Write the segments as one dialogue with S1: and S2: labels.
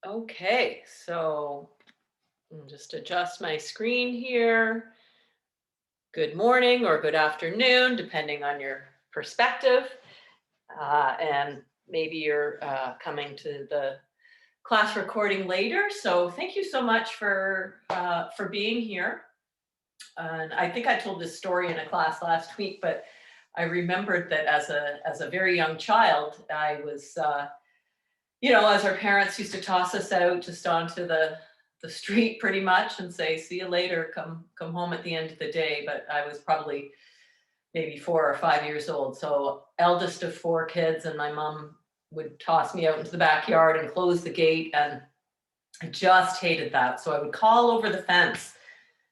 S1: Okay, so just adjust my screen here. Good morning or good afternoon, depending on your perspective. And maybe you're coming to the class recording later. So thank you so much for being here. And I think I told this story in a class last week, but I remembered that as a very young child, I was as our parents used to toss us out just onto the street pretty much and say, see you later, come home at the end of the day. But I was probably maybe 4 or 5 years old. So eldest of four kids, and my mom would toss me out into the backyard and close the gate. And I just hated that. So I would call over the fence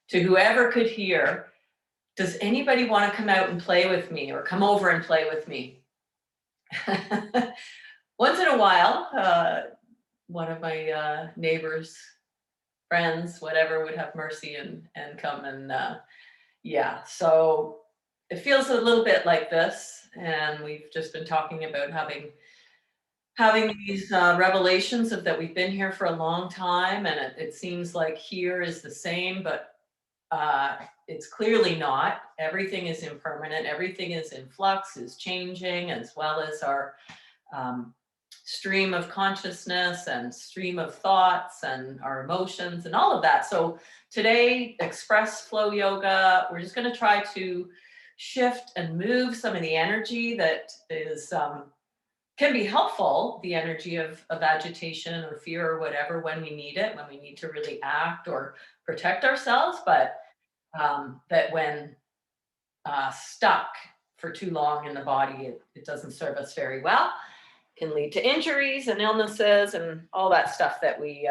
S1: to whoever could hear, does anybody want to come out and play with me or come over and play with me? Once in a while, one of my neighbors, friends, whatever, would have mercy and come and yeah. So it feels a little bit like this, and we've just been talking about having these revelations of that we've been here for a long time, and it seems like here is the same, but it's clearly not. Everything is impermanent. Everything is in flux, is changing, as well as our um, stream of consciousness and stream of thoughts and our emotions and all of that. So today, express flow yoga, we're just going to try to shift and move some of the energy that is can be helpful, the energy of agitation or fear or whatever, when we need it, when we need to really act or protect ourselves, but that when stuck for too long in the body, it doesn't serve us very well. Can lead to injuries and illnesses and all that stuff that we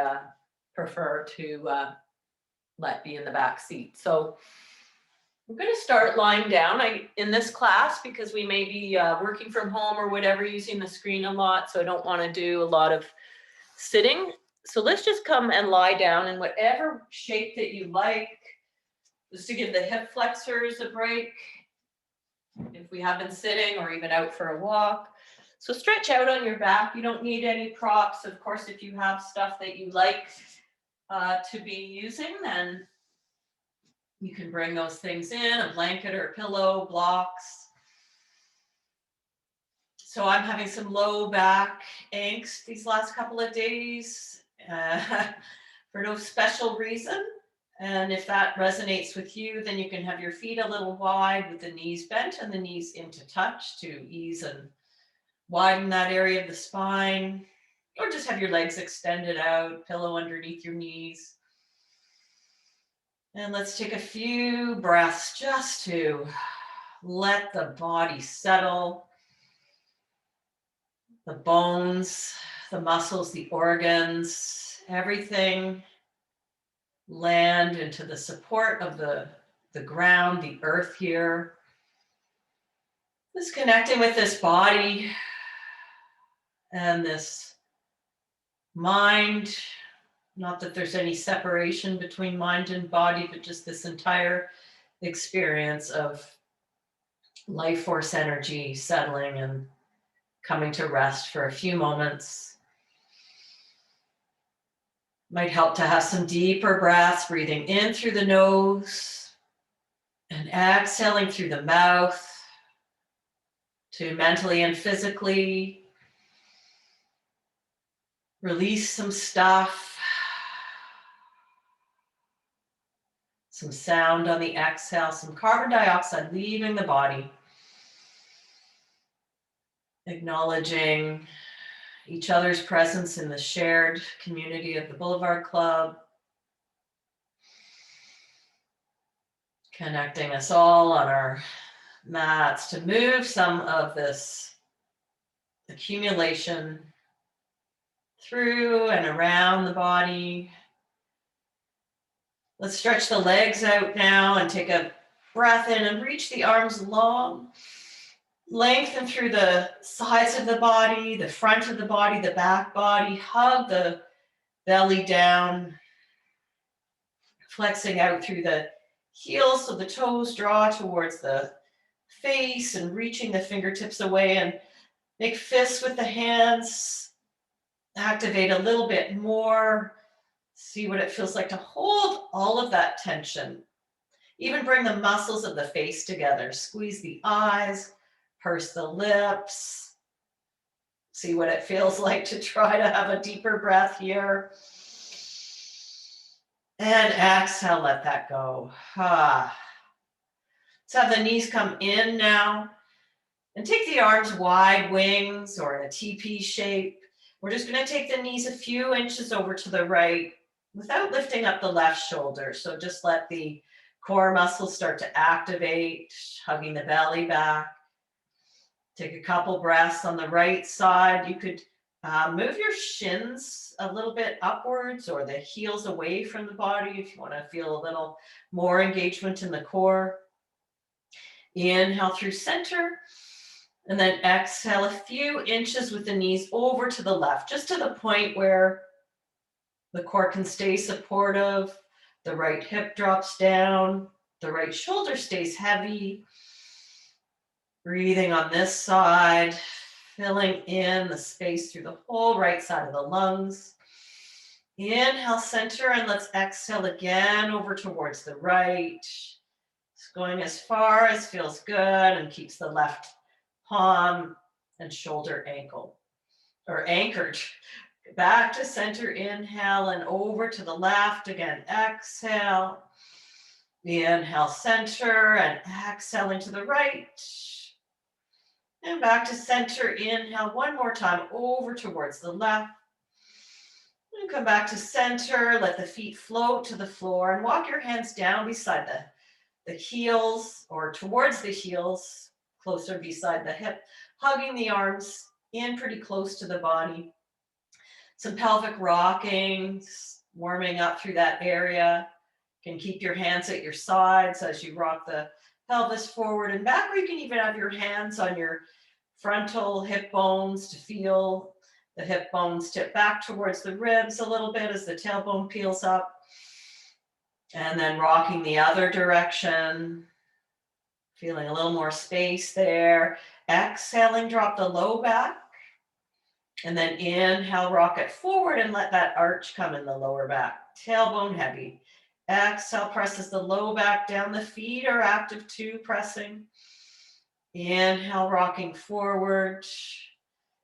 S1: prefer to let be in the back seat. So we're going to start lying down in this class because we may be working from home or whatever, using the screen a lot. So I don't want to do a lot of sitting. So let's just come and lie down in whatever shape that you like, just to give the hip flexors a break if we have been sitting or even out for a walk. So stretch out on your back. You don't need any props. Of course, if you have stuff that you like to be using, then you can bring those things in, a blanket or a pillow, blocks. So I'm having some low back angst these last couple of days for no special reason. And if that resonates with you, then you can have your feet a little wide with the knees bent and the knees into touch to ease and widen that area of the spine, or just have your legs extended out, pillow underneath your knees. And let's take a few breaths just to let the body settle, the bones, the muscles, the organs, everything land into the support of the ground, the earth here. Just connecting with this body and this mind. Not that there's any separation between mind and body, but just this entire experience of life force energy settling and coming to rest for a few moments. Might help to have some deeper breaths, breathing in through the nose and exhaling through the mouth to mentally and physically release some stuff. Some sound on the exhale, some carbon dioxide leaving the body. Acknowledging each other's presence in the shared community of the Boulevard Club. Connecting us all on our mats to move some of this accumulation through and around the body. Let's stretch the legs out now and take a breath in and reach the arms long. Lengthen through the sides of the body, the front of the body, the back body. Hug the belly down. Flexing out through the heels so the toes draw towards the face and reaching the fingertips away, and make fists with the hands.
S2: Activate a little bit more. See what it feels like to hold all of that tension. Even bring the muscles of the face together. Squeeze the eyes, purse the lips. See what it feels like to try to have a deeper breath here. And exhale, let that go. Let's have the knees come in now. And take the arms wide, wings, or in a TP shape. We're just going to take the knees a few inches over to the right without lifting up the left shoulder. So just let the core muscles start to activate, hugging the belly back. Take a couple breaths on the right side. You could move your shins a little bit upwards or the heels away from the body if you want to feel a little more engagement in the core. Inhale through center. And then exhale a few inches with the knees over to the left, just to the point where the core can stay supportive. The right hip drops down. The right shoulder stays heavy. Breathing on this side, filling in the space through the whole right side of the lungs. Inhale, center, and let's exhale again over towards the right. It's going as far as feels good and keeps the left palm and shoulder ankle or anchored. Back to center, inhale, and over to the left again. Exhale. Inhale, center, and exhale into the right. And back to center, inhale one more time over towards the left. And come back to center, let the feet float to the floor and walk your hands down beside the heels or towards the heels, closer beside the hip, hugging the arms in pretty close to the body. Some pelvic rocking, warming up through that area. You can keep your hands at your sides as you rock the pelvis forward and back, or you can even have your hands on your frontal hip bones to feel the hip bones tip back towards the ribs a little bit as the tailbone peels up. And then rocking the other direction, feeling a little more space there. Exhaling, drop the low back. And then inhale, rock it forward and let that arch come in the lower back. Tailbone heavy. Exhale, presses the low back down. The feet are active too, pressing. Inhale, rocking forward.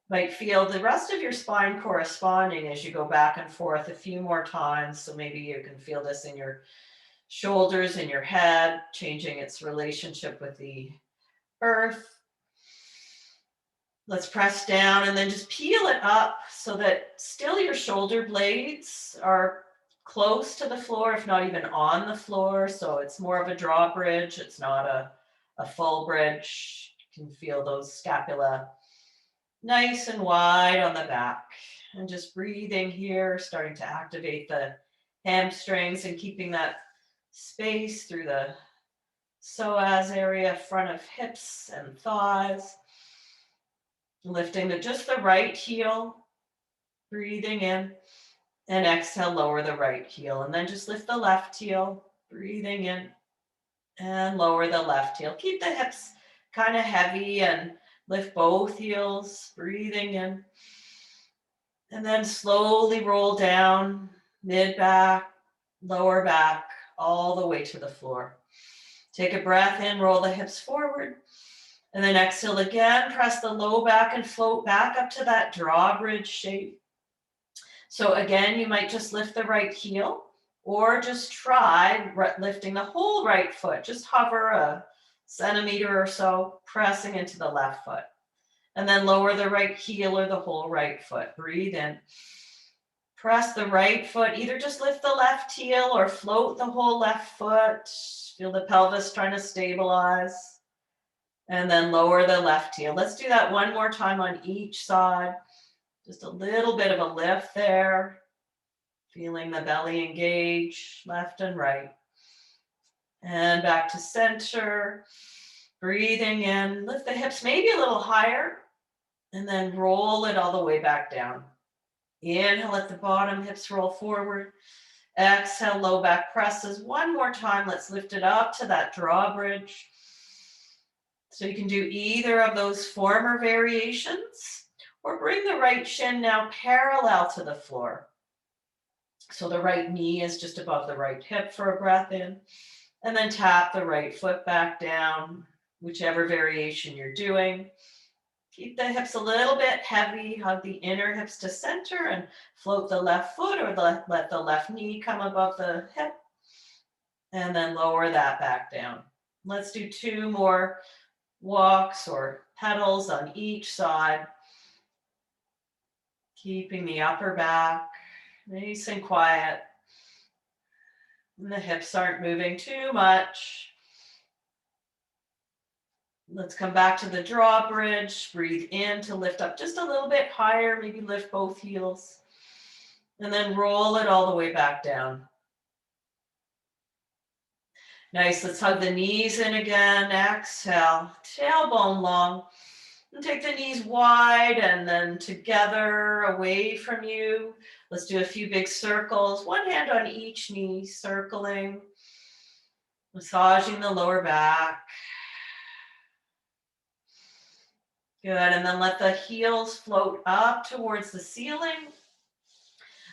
S2: Might feel the rest of your spine corresponding as you go back and forth a few more times. So maybe you can feel this in your shoulders, in your head, changing its relationship with the earth. Let's press down and then just peel it up so that still your shoulder blades are close to the floor, if not even on the floor. So it's more of a drawbridge. It's not a full bridge. You can feel those scapula nice and wide on the back. And just breathing here, starting to activate the hamstrings and keeping that space through the psoas area, front of hips and thighs. Lifting just the right heel, breathing in, and exhale, lower the right heel. And then just lift the left heel, breathing in, and lower the left heel. Keep the hips kind of heavy and lift both heels, breathing in. And then slowly roll down, mid back, lower back, all the way to the floor. Take a breath in, roll the hips forward. And then exhale again, press the low back and float back up to that drawbridge shape. So again, you might just lift the right heel or just try lifting the whole right foot. Just hover a centimeter or so, pressing into the left foot. And then lower the right heel or the whole right foot. Breathe in. Press the right foot. Either just lift the left heel or float the whole left foot. Feel the pelvis trying to stabilize. And then lower the left heel. Let's do that one more time on each side. Just a little bit of a lift there. Feeling the belly engage left and right. And back to center. Breathing in. Lift the hips maybe a little higher. And then roll it all the way back down. Inhale at the bottom, hips roll forward. Exhale, low back presses. One more time. Let's lift it up to that drawbridge. So you can do either of those former variations, Or bring the right shin now parallel to the floor. So the right knee is just above the right hip for a breath in. And then tap the right foot back down, whichever variation you're doing. Keep the hips a little bit heavy, hug the inner hips to center and float the left foot or let the left knee come above the hip. And then lower that back down. Let's do 2 more walks or pedals on each side. Keeping the upper back nice and quiet. And the hips aren't moving too much. Let's come back to the drawbridge. Breathe in to lift up just a little bit higher. Maybe lift both heels. And then roll it all the way back down. Nice. Let's hug the knees in again. Exhale. Tailbone long. And take the knees wide and then together away from you. Let's do a few big circles. One hand on each knee, circling. Massaging the lower back. Good, and then let the heels float up towards the ceiling.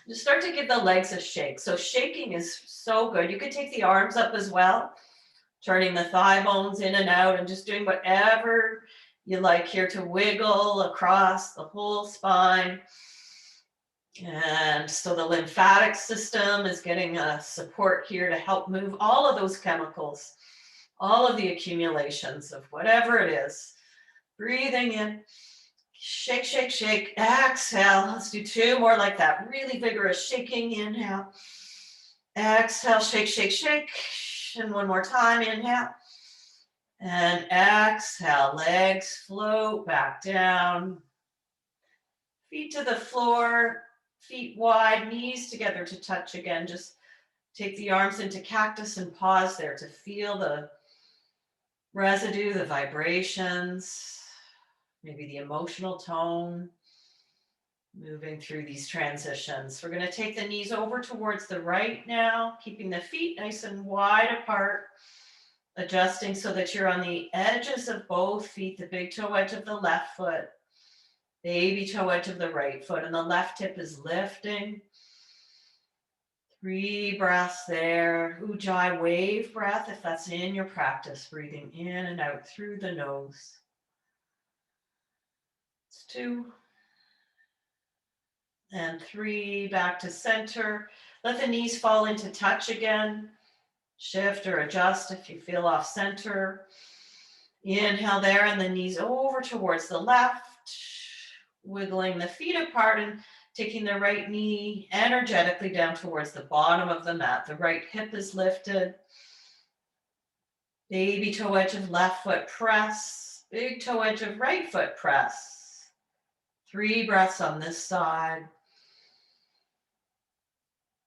S2: Just start to give the legs a shake. So shaking is so good. You could take the arms up as well, turning the thigh bones in and out and just doing whatever you like here to wiggle across the whole spine. And so the lymphatic system is getting a support here to help move all of those chemicals, all of the accumulations of whatever it is. Breathing in, shake, shake, shake, exhale. Let's do 2 more like that. Really vigorous shaking, inhale. Exhale, shake, shake, shake. And 1 more time, inhale. And exhale, legs float back down. Feet to the floor, feet wide, knees together to touch again. Just take the arms into cactus and pause there to feel the residue, the vibrations. Maybe the emotional tone, moving through these transitions. We're going to take the knees over towards the right now, keeping the feet nice and wide apart, adjusting so that you're on the edges of both feet, the big toe edge of the left foot, baby toe edge of the right foot, and the left hip is lifting. 3 breaths there. Ujjayi wave breath, if that's in your practice, breathing in and out through the nose. 2 and 3, back to center. Let the knees fall into touch again. Shift or adjust if you feel off center. Inhale there and the knees over towards the left. Wiggling the feet apart and taking the right knee energetically down towards the bottom of the mat. The right hip is lifted. Baby toe edge of left foot press. Big toe edge of right foot press. 3 breaths on this side.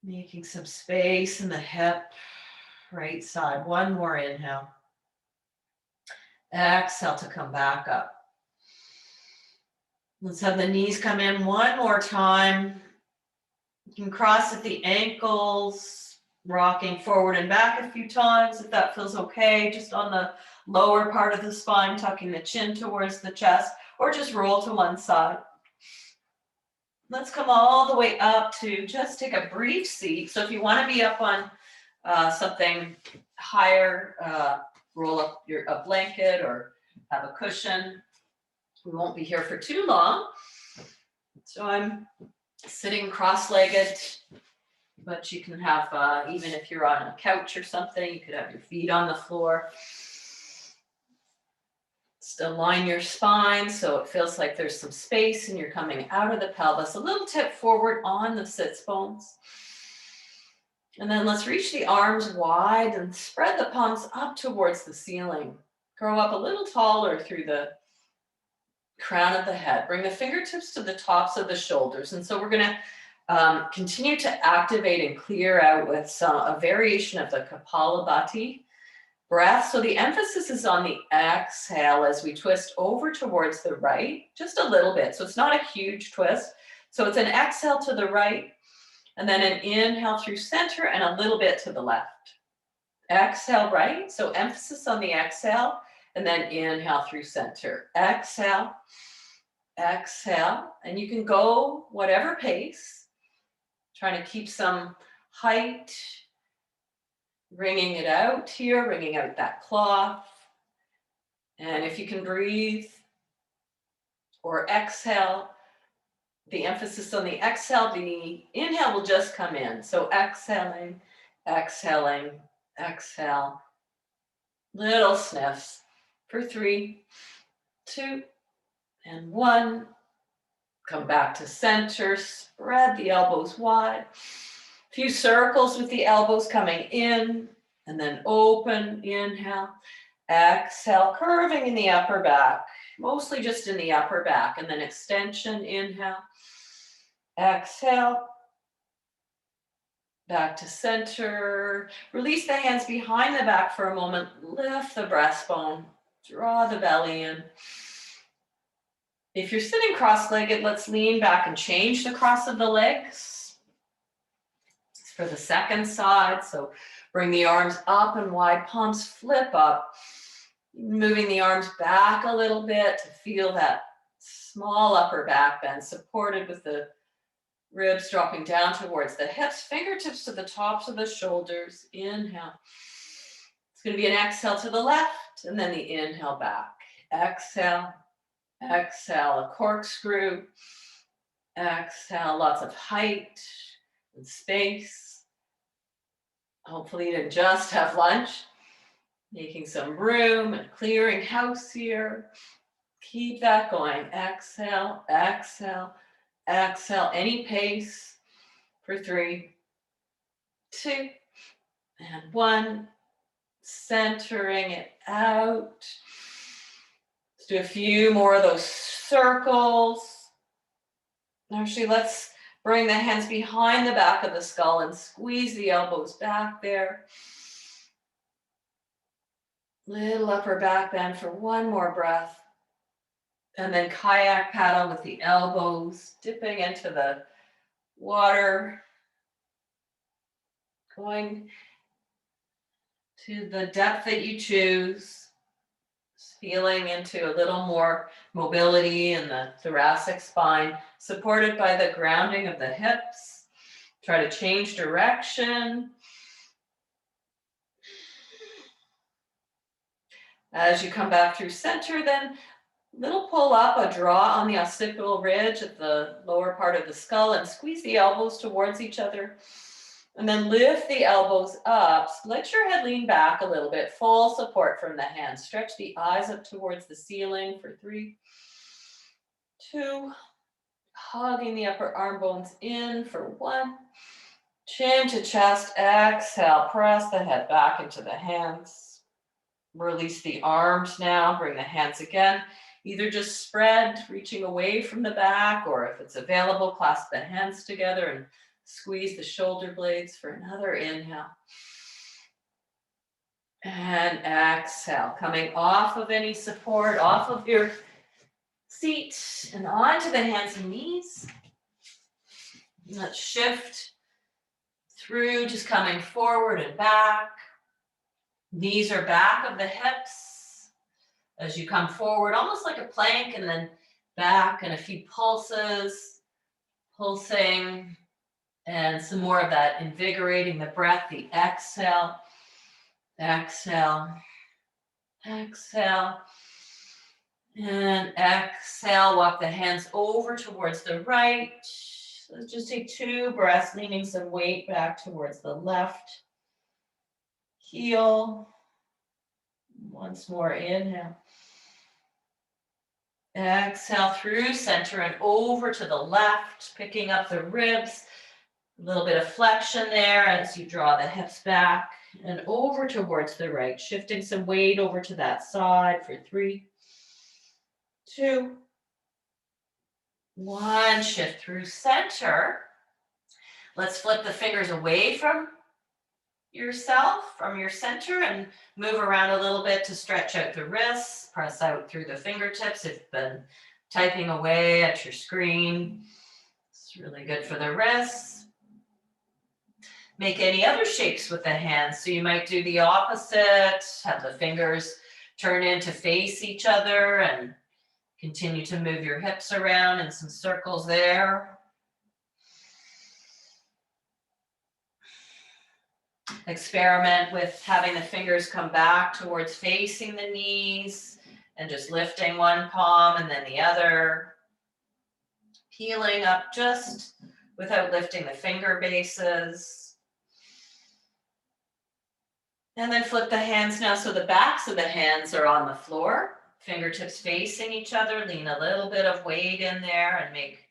S2: Making some space in the hip, right side. 1 more inhale. Exhale to come back up. Let's have the knees come in 1 more time. You can cross at the ankles, rocking forward and back a few times if that feels okay. Just on the lower part of the spine, tucking the chin towards the chest, or just roll to one side. Let's come all the way up to just take a brief seat. So if you want to be up on something higher, roll up a blanket or have a cushion. We won't be here for too long. So I'm sitting cross-legged, but you can have, even if you're on a couch or something, you could have your feet on the floor. Just align your spine so it feels like there's some space and you're coming out of the pelvis. A little tip forward on the sits bones. And then let's reach the arms wide and spread the palms up towards the ceiling. Grow up a little taller through the crown of the head. Bring the fingertips to the tops of the shoulders. And so we're going to continue to activate and clear out with a variation of the Kapalabhati breath. So the emphasis is on the exhale as we twist over towards the right, just a little bit. So it's not a huge twist. So it's an exhale to the right, and then an inhale through center and a little bit to the left. Exhale right, so emphasis on the exhale, and then inhale through center. Exhale,
S1: exhale, and you can go whatever pace, trying to keep some height, wringing it out here, wringing out that cloth. And if you can breathe or exhale, the emphasis on the exhale, the inhale will just come in. So exhaling, exhaling, exhale, little sniffs for 3, 2, and 1. Come back to center, spread the elbows wide. A few circles with the elbows coming in, and then open, inhale, exhale, curving in the upper back, mostly just in the upper back, and then extension, inhale, exhale, back to center. Release the hands behind the back for a moment, lift the breastbone, draw the belly in. If you're sitting cross-legged, let's lean back and change the cross of the legs. It's for the second side, so bring the arms up and wide, palms flip up. Moving the arms back a little bit to feel that small upper back bend, supported with the ribs dropping down towards the hips, fingertips to the tops of the shoulders. Inhale. It's going to be an exhale to the left, and then the inhale back. Exhale. Exhale, a corkscrew. Exhale, lots of height and space. Hopefully you didn't just have lunch. Making some room and clearing house here. Keep that going. Exhale, exhale, exhale. Any pace for 3, 2, and 1. Centering it out. Do a few more of those circles. Actually, let's bring the hands behind the back of the skull and squeeze the elbows back there. Little upper back bend for one more breath. And then kayak paddle with the elbows dipping into the water. Going to the depth that you choose. Feeling into a little more mobility in the thoracic spine, supported by the grounding of the hips. Try to change direction. As you come back through center, then little pull up, a draw on the occipital ridge at the lower part of the skull, and squeeze the elbows towards each other. And then lift the elbows up, let your head lean back a little bit, full support from the hands. Stretch the eyes up towards the ceiling for 3, 2, hugging the upper arm bones in for 1. Chin to chest, exhale, press the head back into the hands. Release the arms now, bring the hands again. Either just spread, reaching away from the back, or if it's available, clasp the hands together and squeeze the shoulder blades for another inhale. And exhale, coming off of any support, off of your seat and onto the hands and knees. Let's shift through, just coming forward and back. Knees are back of the hips. As you come forward, almost like a plank, and then back, and a few pulses, pulsing. And some more of that, invigorating the breath, the exhale, exhale, exhale, and exhale. Walk the hands over towards the right. Let's just take 2 breaths, leaning some weight back towards the left heel. Once more, inhale. Exhale through center and over to the left, picking up the ribs. A little bit of flexion there as you draw the hips back and over towards the right, shifting some weight over to that side for 3, 2, 1. Shift through center. Let's flip the fingers away from yourself, from your center, and move around a little bit to stretch out the wrists. Press out through the fingertips if you've been typing away at your screen. It's really good for the wrists. Make any other shapes with the hands. So you might do the opposite, have the fingers turn in to face each other, and you
S2: Continue to move your hips around in some circles there. Experiment with having the fingers come back towards facing the knees and just lifting one palm and then the other. Peeling up just without lifting the finger bases. And then flip the hands now so the backs of the hands are on the floor. Fingertips facing each other. Lean a little bit of weight in there and make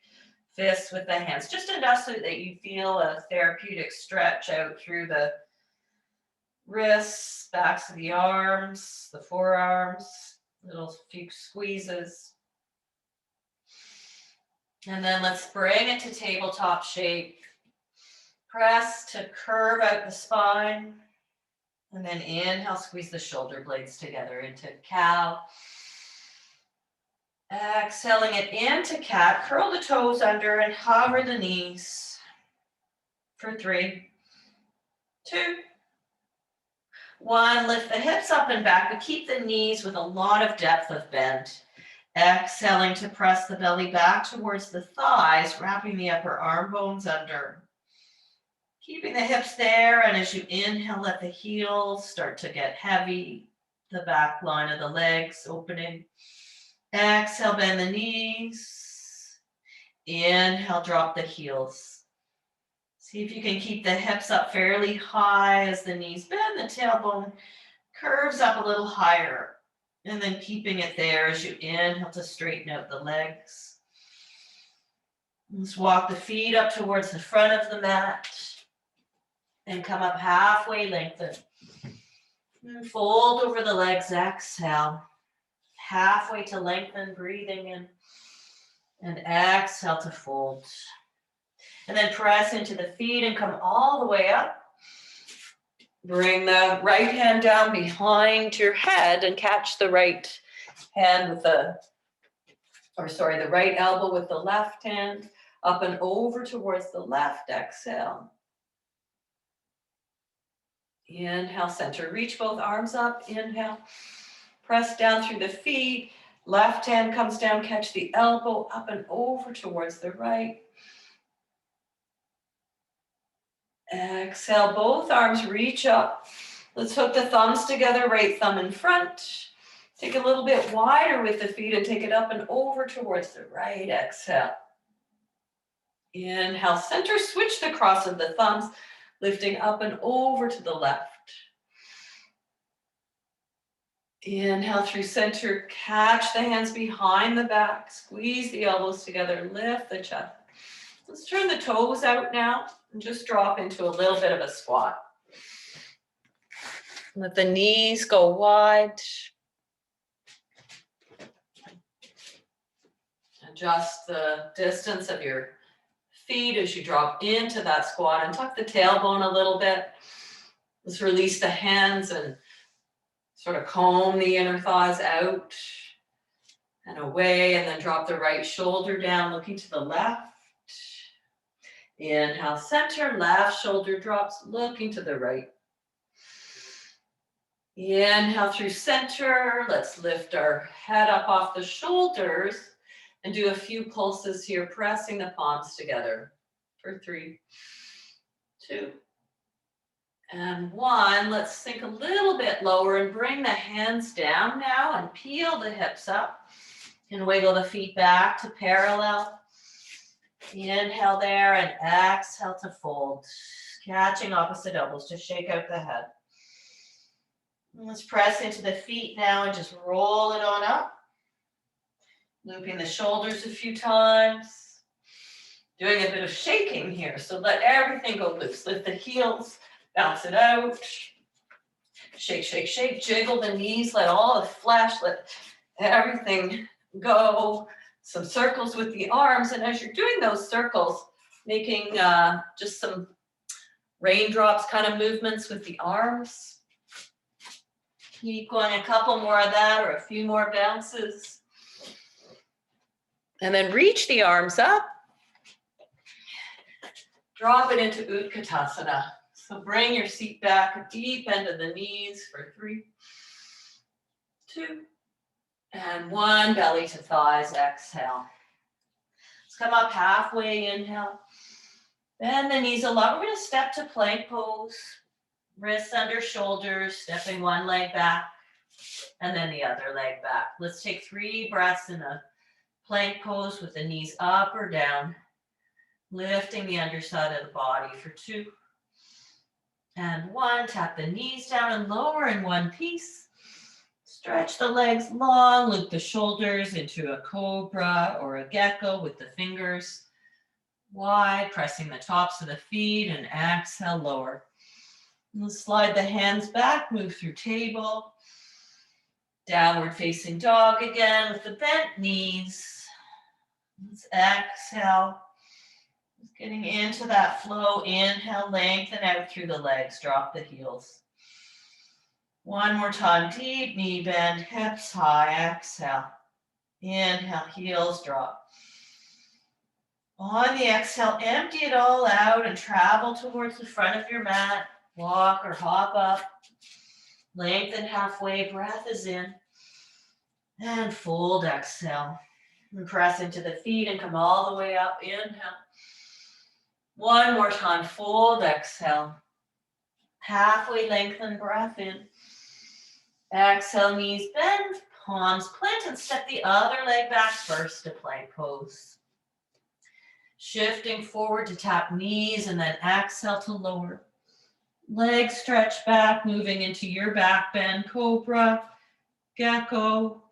S2: fists with the hands. Just enough so that you feel a therapeutic stretch out through the wrists, backs of the arms, the forearms, little few squeezes. And then let's bring it to tabletop shape. Press to curve out the spine. And then inhale, squeeze the shoulder blades together into cow. Exhaling it into cat. Curl the toes under and hover the knees. For 3, 2, 1. Lift the hips up and back, but keep the knees with a lot of depth of bend. Exhaling to press the belly back towards the thighs, wrapping the upper arm bones under. Keeping the hips there, and as you inhale, let the heels start to get heavy. The back line of the legs opening. Exhale, bend the knees. Inhale, drop the heels. See if you can keep the hips up fairly high as the knees bend. The tailbone curves up a little higher. And then keeping it there as you inhale to straighten out the legs. Let's walk the feet up towards the front of the mat. And come up halfway, lengthen. And fold over the legs, exhale. Halfway to lengthen, breathing in. And exhale to fold. And then press into the feet and come all the way up. Bring the right hand down behind your head and catch the right hand with the right elbow with the left hand. Up and over towards the left, exhale. Inhale, center, reach both arms up, inhale. Press down through the feet, left hand comes down, catch the elbow, up and over towards the right. Exhale, both arms reach up. Let's hook the thumbs together, right thumb in front. Take a little bit wider with the feet and take it up and over towards the right, exhale. Inhale, center, switch the cross of the thumbs, lifting up and over to the left. Inhale through center, catch the hands behind the back, squeeze the elbows together, lift the chest. Let's turn the toes out now and just drop into a little bit of a squat. Let the knees go wide. Adjust the distance of your feet as you drop into that squat and tuck the tailbone a little bit. Let's release the hands and sort of comb the inner thighs out and away, and then drop the right shoulder down, looking to the left. Inhale, center, left shoulder drops, looking to the right. Inhale through center. Let's lift our head up off the shoulders and do a few pulses here, pressing the palms together for 3, 2, and 1. Let's sink a little bit lower and bring the hands down now and peel the hips up and wiggle the feet back to parallel. Inhale there and exhale to fold, catching opposite elbows to shake out the head. And let's press into the feet now and just roll it on up. Looping the shoulders a few times. Doing a bit of shaking here, so let everything go loose. Lift the heels, bounce it out. Shake, shake, shake. Jiggle the knees, let all the flesh, let everything go. Some circles with the arms, and as you're doing those circles, making just some raindrops kind of movements with the arms. Keep going a couple more of that or a few more bounces. And then reach the arms up. Drop it into Utkatasana. So bring your seat back, deep into the knees for 3, 2, And one, belly to thighs, exhale. Let's come up halfway, inhale. Bend the knees a lot. We're gonna step to plank pose. Wrists under shoulders, stepping one leg back and then the other leg back. Let's take 3 breaths in a plank pose with the knees up or down, lifting the underside of the body for 2. And 1, tap the knees down and lower in one piece. Stretch the legs long, loop the shoulders into a cobra or a gecko with the fingers wide, pressing the tops of the feet, and exhale, lower. And slide the hands back, move through table. Downward facing dog again with the bent knees. Let's exhale. Getting into that flow, inhale, lengthen out through the legs, drop the heels. One more time, deep knee bend, hips high, exhale. Inhale, heels drop. On the exhale, empty it all out and travel towards the front of your mat. Walk or hop up. Lengthen halfway, breath is in. And fold, exhale. And press into the feet and come all the way up, inhale. One more time, fold, exhale. Halfway lengthen, breath in. Exhale, knees bend, palms plant, and step the other leg back first to plank pose. Shifting forward to tap knees and then exhale to lower. Legs stretch back, moving into your back bend, cobra, gecko,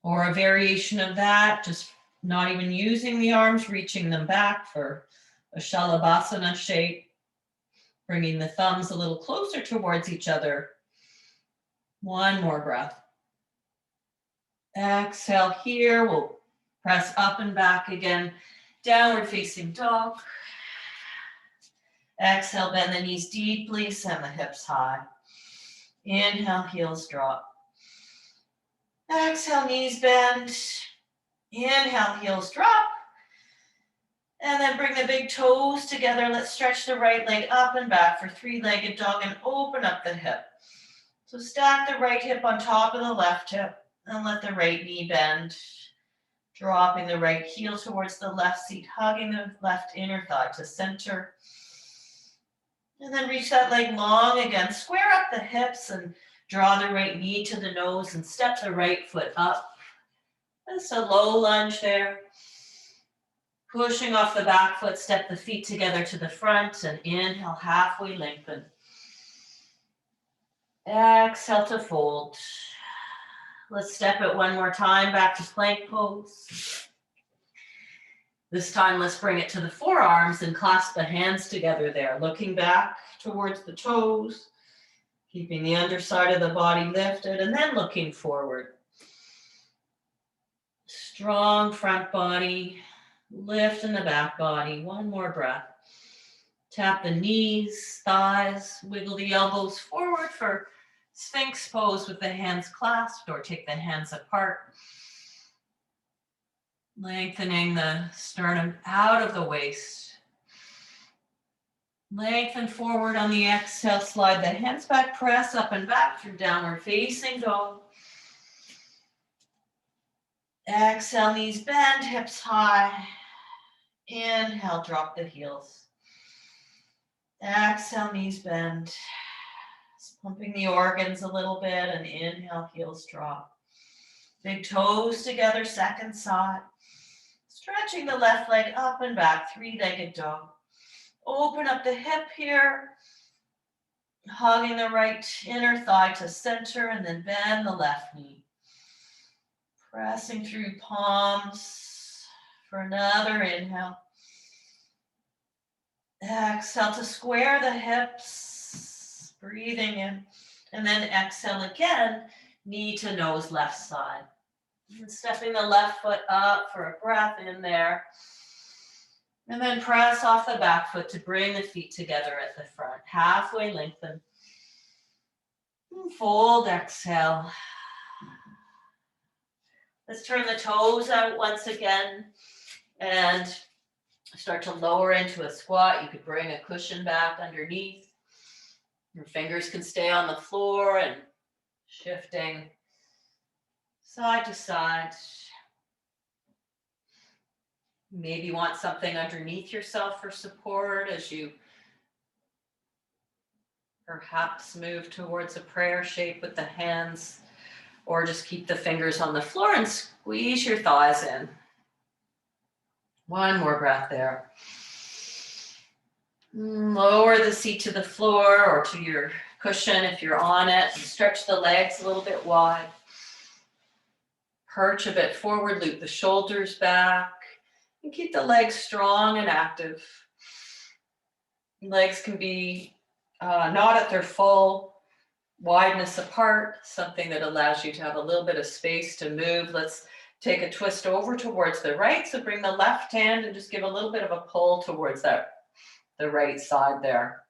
S2: or a variation of that, just not even using the arms, reaching them back for a Shalabhasana shape, bringing the thumbs a little closer towards each other. One more breath. Exhale here, we'll press up and back again, downward facing dog. Exhale, bend the knees deeply, send the hips high. Inhale, heels drop. Exhale, knees bend. Inhale, heels drop. And then bring the big toes together. Let's stretch the right leg up and back for 3-legged dog and open up the hip. So stack the right hip on top of the left hip and let the right knee bend. Dropping the right heel towards the left seat, hugging the left inner thigh to center. And then reach that leg long again. Square up the hips and draw the right knee to the nose and step the right foot up. Just a low lunge there. Pushing off the back foot, step the feet together to the front and inhale, halfway lengthen. Exhale to fold. Let's step it one more time back to plank pose. This time, let's bring it to the forearms and clasp the hands together there, looking back towards the toes, keeping the underside of the body lifted, and then looking forward. Strong front body, lift in the back body. One more breath. Tap the knees, thighs, wiggle the elbows forward for Sphinx pose with the hands clasped, or take the hands apart. Lengthening the sternum out of the waist. Lengthen forward on the exhale, slide the hands back, press up and back through downward facing dog. Exhale, knees bend, hips high. Inhale, drop the heels. Exhale, knees bend. Pumping the organs a little bit, and inhale, heels drop. Big toes together, second side. Stretching the left leg up and back, 3-legged dog. Open up the hip here. Hugging the right inner thigh to center, and then bend the left knee. Pressing through palms for another inhale. Exhale to square the hips, breathing in, and then exhale again, knee to nose, left side. And stepping the left foot up for a breath in there. And then press off the back foot to bring the feet together at the front. Halfway lengthen. Fold, exhale. Let's turn the toes out once again and start to lower into a squat. You could bring a cushion back underneath. Your fingers can stay on the floor and shifting side to side. Maybe want something underneath yourself for support as you perhaps move towards a prayer shape with the hands, or just keep the fingers on the floor and squeeze your thighs in. One more breath there. Lower the seat to the floor or to your cushion if you're on it. Stretch the legs a little bit wide. Perch a bit forward, loop the shoulders back, and keep the legs strong and active. Legs can be not at their full wideness apart, something that allows you to have a little bit of space to move. Let's take a twist over towards the right. So bring the left hand and just give a little bit of a pull towards the right side there.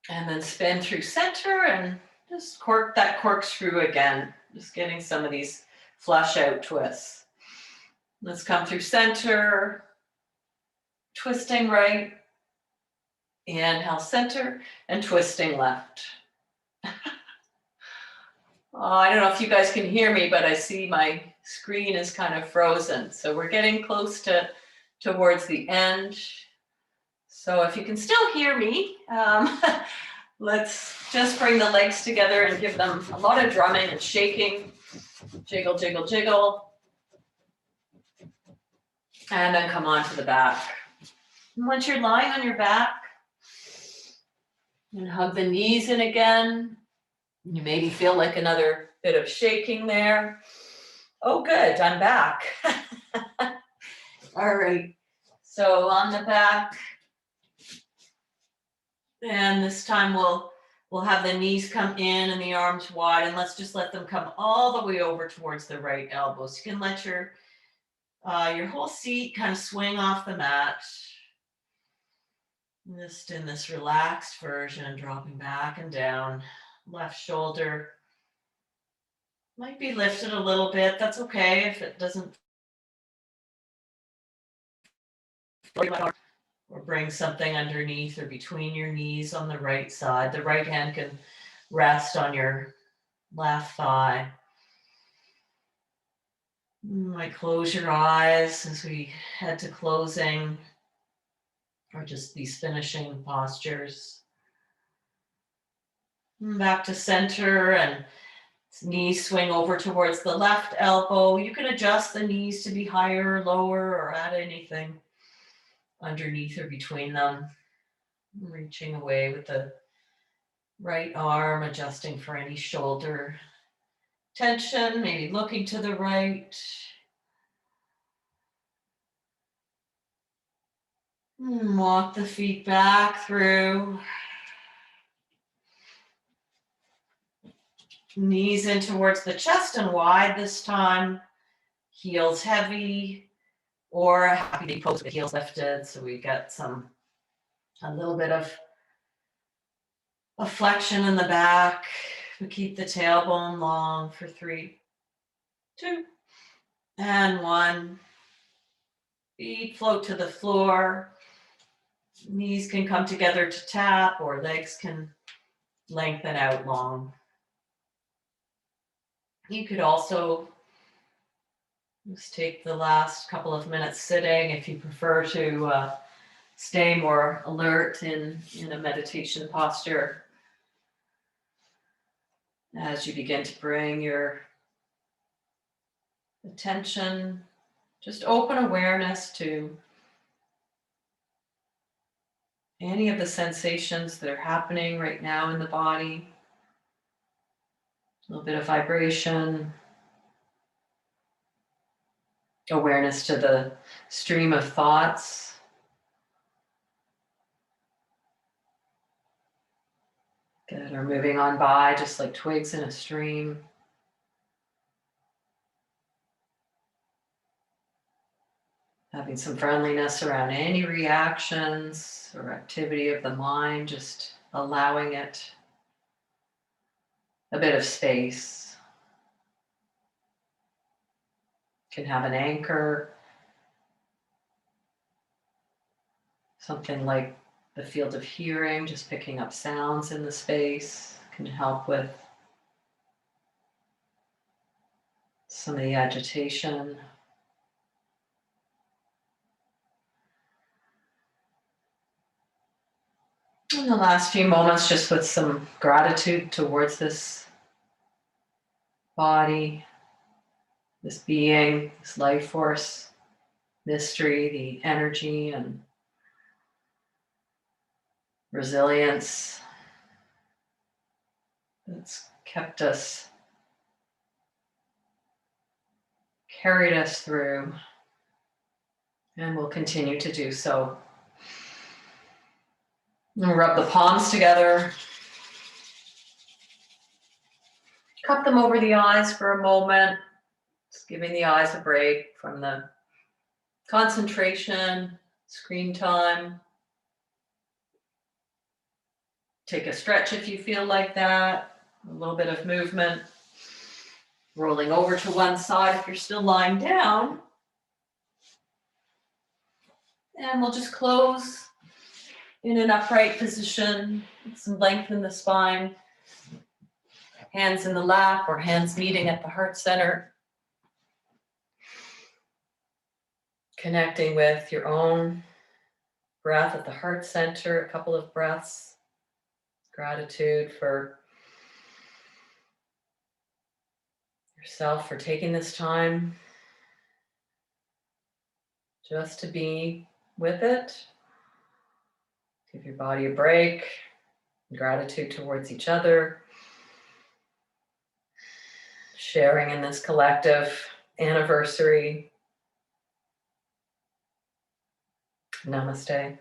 S2: And then spin through center and just that corkscrew again. Just getting some of these flush out twists. Let's come through center, twisting right. Inhale, center, and twisting left. I don't know if you guys can hear me, but I see my screen is kind of frozen. So we're getting close towards the end. So if you can still hear me, let's just bring the legs together and give them a lot of drumming and shaking. Jiggle, jiggle, jiggle. And then come on to the back. And once you're lying on your back, and hug the knees in again. You maybe feel like another bit of shaking there. Oh, good, I'm back. All right, so on the back. And this time we'll have the knees come in and the arms wide, and let's just let them come all the way over towards the right elbow. So you can let your whole seat kind of swing off the mat. Just in this relaxed version, dropping back and down. Left shoulder might be lifted a little bit. That's okay if it doesn't. Or bring something underneath or between your knees on the right side. The right hand can rest on your left thigh. You might close your eyes as we head to closing, or just these finishing postures. Back to center, and knees swing over towards the left elbow. You can adjust the knees to be higher or lower, or add anything underneath or between them. Reaching away with the right arm, adjusting for any shoulder tension, maybe looking to the right. Walk the feet back through. Knees in towards the chest and wide this time. Heels heavy, or happy knee pose with heels lifted. So we get a little bit of a flexion in the back. We keep the tailbone long for 3, 2, and 1. Feet float to the floor. Knees can come together to tap, or legs can lengthen out long. You could also just take the last couple of minutes sitting if you prefer to stay more alert in a meditation posture. As you begin to bring your attention, just open awareness to any of the sensations that are happening right now in the body. A little bit of vibration. Awareness to the stream of thoughts. That are moving on by just like twigs in a stream. Having some friendliness around any reactions or activity of the mind, just allowing it a bit of space. Can have an anchor, something like the field of hearing, just picking up sounds in the space can help with
S1: some of the agitation. In the last few moments, just with some gratitude towards this body, this being, this life force, mystery, the energy and resilience that's kept us, carried us through, and will continue to do so. And rub the palms together. Cup them over the eyes for a moment, just giving the eyes a break from the concentration, screen time. Take a stretch if you feel like that, a little bit of movement. Rolling over to one side if you're still lying down. And we'll just close in an upright position, some length in the spine. Hands in the lap or hands meeting at the heart center. Connecting with your own breath at the heart center, a couple of breaths. Gratitude for yourself for taking this time just to be with it. Give your body a break. Gratitude towards each other. Sharing in this collective anniversary. Namaste.